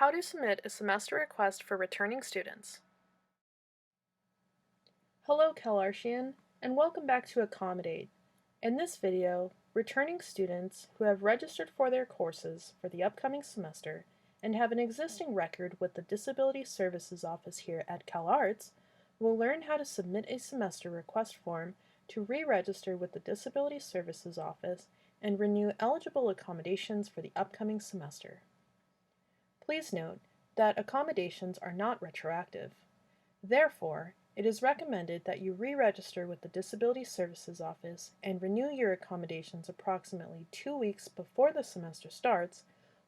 How to submit a semester request for returning students. Hello CalArtsian, and welcome back to Accommodate. In this video, returning students who have registered for their courses for the upcoming semester and have an existing record with the Disability Services Office here at CalArts will learn how to submit a semester request form to re-register with the Disability Services Office and renew eligible accommodations for the upcoming semester. Please note that accommodations are not retroactive. Therefore, it is recommended that you re-register with the Disability Services Office and renew your accommodations approximately 2 weeks before the semester starts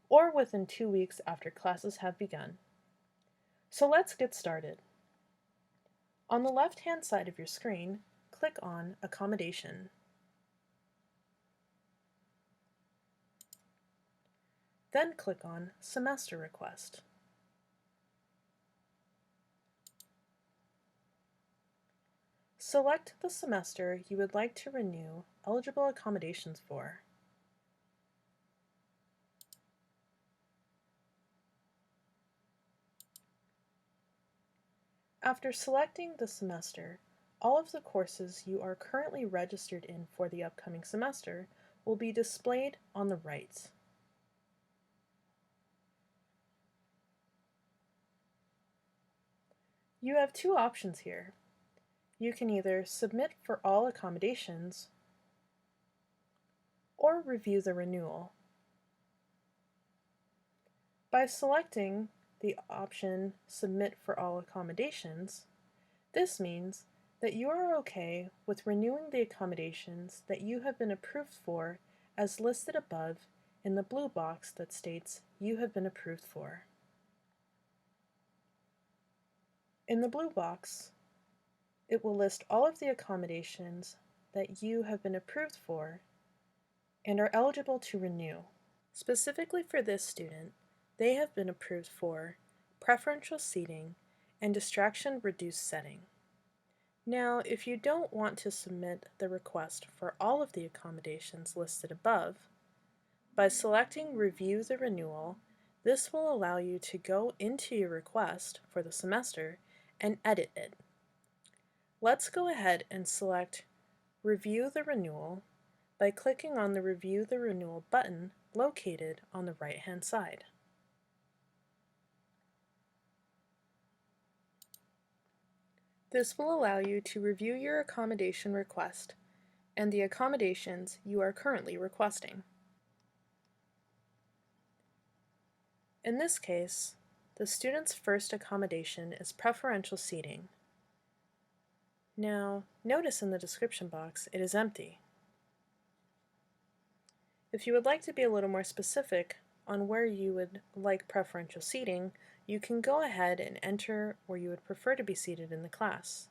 or within 2 weeks after classes have begun. So let's get started. On the left-hand side of your screen, click on Accommodation. Then click on Semester Request. Select the semester you would like to renew eligible accommodations for. After selecting the semester, all of the courses you are currently registered in for the upcoming semester will be displayed on the right. You have two options here. You can either submit for all accommodations or review the renewal. By selecting the option Submit for all accommodations, this means that you are okay with renewing the accommodations that you have been approved for as listed above in the blue box that states you have been approved for. In the blue box, it will list all of the accommodations that you have been approved for and are eligible to renew. Specifically for this student, they have been approved for preferential seating and distraction reduced setting. Now, if you don't want to submit the request for all of the accommodations listed above, by selecting Review the Renewal, this will allow you to go into your request for the semester and edit it. Let's go ahead and select Review the Renewal by clicking on the Review the Renewal button located on the right-hand side. This will allow you to review your accommodation request and the accommodations you are currently requesting. In this case, the student's first accommodation is preferential seating. Now, notice in the description box it is empty. If you would like to be a little more specific on where you would like preferential seating, you can go ahead and enter where you would prefer to be seated in the class.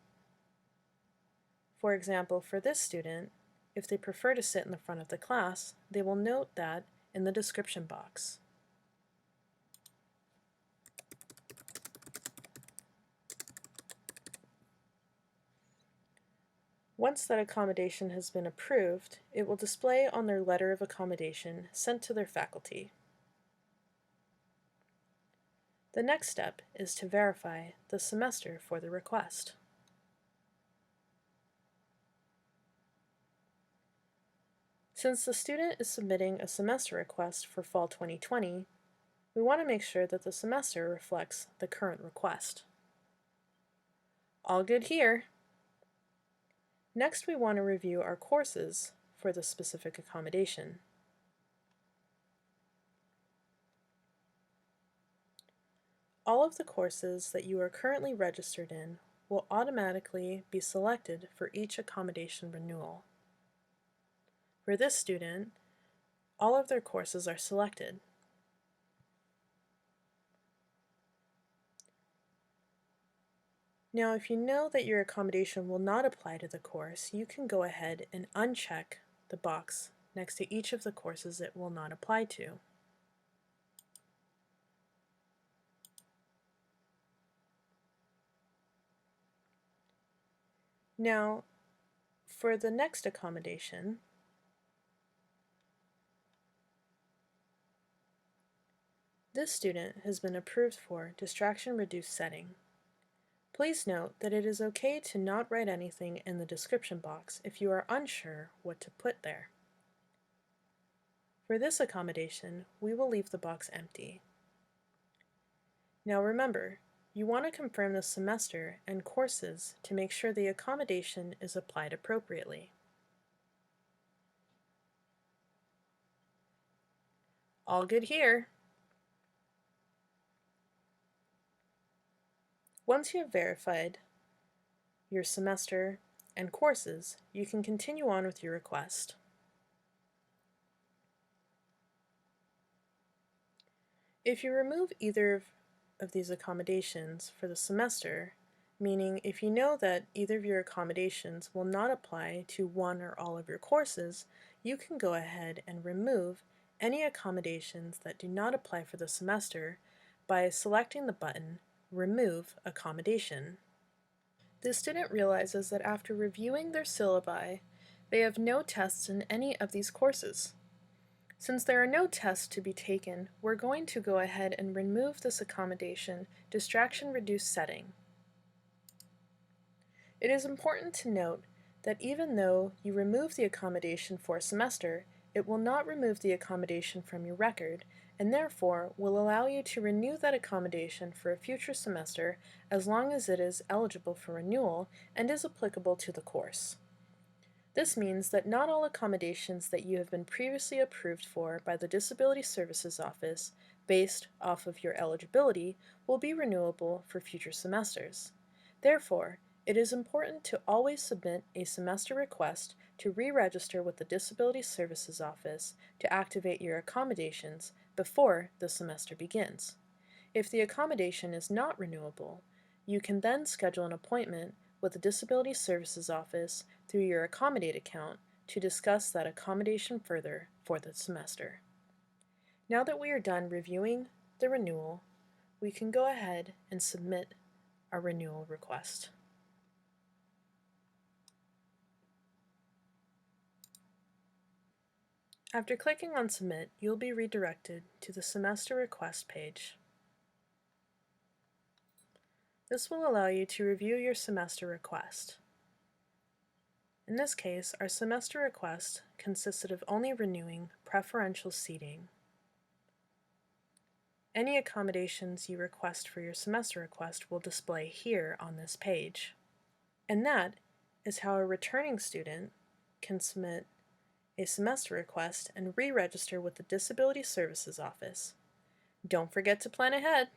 For example, for this student, if they prefer to sit in the front of the class, they will note that in the description box. Once that accommodation has been approved, it will display on their letter of accommodation sent to their faculty. The next step is to verify the semester for the request. Since the student is submitting a semester request for fall 2020, we want to make sure that the semester reflects the current request. All good here. Next, we want to review our courses for the specific accommodation. All of the courses that you are currently registered in will automatically be selected for each accommodation renewal. For this student, all of their courses are selected. Now, if you know that your accommodation will not apply to the course, you can go ahead and uncheck the box next to each of the courses it will not apply to. Now, for the next accommodation, This student has been approved for distraction-reduced setting. Please note that it is okay to not write anything in the description box if you are unsure what to put there. For this accommodation, we will leave the box empty. Now remember, you want to confirm the semester and courses to make sure the accommodation is applied appropriately. All good here. Once you have verified your semester and courses, you can continue on with your request. If you remove either of these accommodations for the semester, meaning if you know that either of your accommodations will not apply to one or all of your courses, you can go ahead and remove any accommodations that do not apply for the semester by selecting the button Remove Accommodation. The student realizes that after reviewing their syllabi, they have no tests in any of these courses. Since there are no tests to be taken, we're going to go ahead and remove this accommodation, Distraction Reduced Setting. It is important to note that even though you remove the accommodation for a semester, it will not remove the accommodation from your record, and therefore will allow you to renew that accommodation for a future semester as long as it is eligible for renewal and is applicable to the course. This means that not all accommodations that you have been previously approved for by the Disability Services Office, based off of your eligibility, will be renewable for future semesters. Therefore, it is important to always submit a semester request to re-register with the Disability Services Office to activate your accommodations before the semester begins. If the accommodation is not renewable, you can then schedule an appointment with the Disability Services Office through your Accommodate account to discuss that accommodation further for the semester. Now that we are done reviewing the renewal, we can go ahead and submit our renewal request. After clicking on Submit, you'll be redirected to the Semester Request page. This will allow you to review your semester request. In this case, our semester request consisted of only renewing preferential seating. Any accommodations you request for your semester request will display here on this page. And that is how a returning student can submit a semester request and re-register with the Disability Services Office. Don't forget to plan ahead.